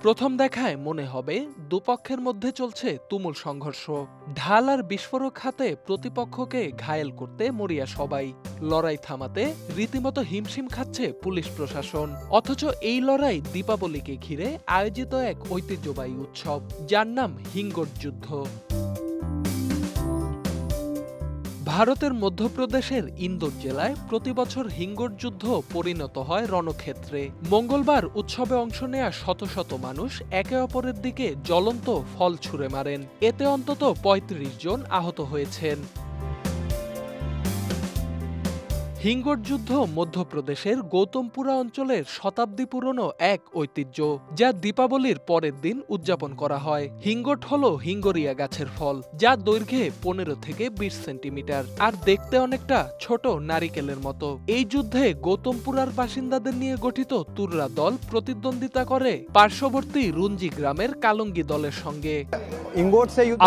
প্রথম দেখায় মনে হবে দুপক্ষের মধ্যে চলছে তুমুল সংঘর্ষ। ঢাল আর বিস্ফোরক হাতে প্রতিপক্ষকে ঘায়েল করতে মরিয়া সবাই। লড়াই থামাতে রীতিমতো হিমশিম খাচ্ছে পুলিশ প্রশাসন। অথচ এই লড়াই দীপাবলিকে ঘিরে আয়োজিত এক ঐতিহ্যবাহী উৎসব, যার নাম হিঙ্গট যুদ্ধ। ভারতের মধ্যপ্রদেশের ইন্দোর জেলায় প্রতিবছর হিঙ্গট যুদ্ধ পরিণত হয় রণক্ষেত্রে। মঙ্গলবার উৎসবে অংশ নেয়া শত শত মানুষ একে অপরের দিকে জ্বলন্ত ফল ছুঁড়ে মারেন। এতে অন্তত ৩৫ জন আহত হয়েছেন। হিঙ্গট যুদ্ধ মধ্যপ্রদেশের গৌতমপুরা অঞ্চলের শতাব্দী পুরনো এক ঐতিহ্য, যা দীপাবলির পরের দিন উদযাপন করা হয়। হিঙ্গট হল হিঙ্গরিয়া গাছের ফল, যা দৈর্ঘ্যে ১৫ থেকে ২০ সেন্টিমিটার আর দেখতে অনেকটা ছোট নারিকেলের মতো। এই যুদ্ধে গৌতমপুরার বাসিন্দাদের নিয়ে গঠিত তুররা দল প্রতিদ্বন্দ্বিতা করে পার্শ্ববর্তী রুঞ্জি গ্রামের কালঙ্গি দলের সঙ্গে।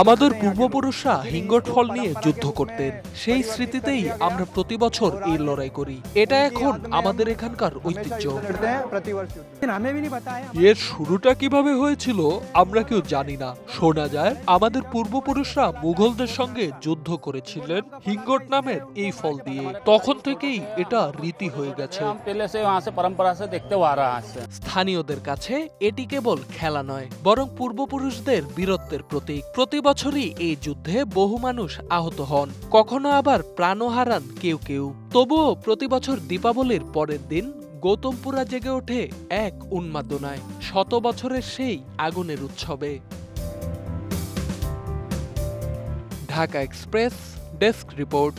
আমাদের পূর্বপুরুষরা হিঙ্গট ফল নিয়ে যুদ্ধ করতেন, সেই স্মৃতিতেই আমরা প্রতি বছর এই লড়াই করি। এটা এখন আমাদের এখানকার ঐতিহ্য। এর শুরুটা কিভাবে হয়েছিল আমরা কেউ জানি না। শোনা যায় আমাদের পূর্বপুরুষরা মুঘলদের সঙ্গে যুদ্ধ করেছিলেন হিঙ্গট নামের এই ফল দিয়ে। তখন থেকেই এটা রীতি হয়ে গেছে। স্থানীয়দের কাছে এটি কেবল খেলা নয়, বরং পূর্বপুরুষদের বীরত্বের প্রতীক। প্রতি বছরই এই যুদ্ধে বহু মানুষ আহত হন, কখনো আবার প্রাণও হারান কেউ কেউ। তবুও প্রতি বছর দীপাবলির পরের দিন গৌতমপুরা জেগে ওঠে এক উন্মাদনায়, শত বছরের সেই আগুনের উৎসবে। Dhaka express desk report.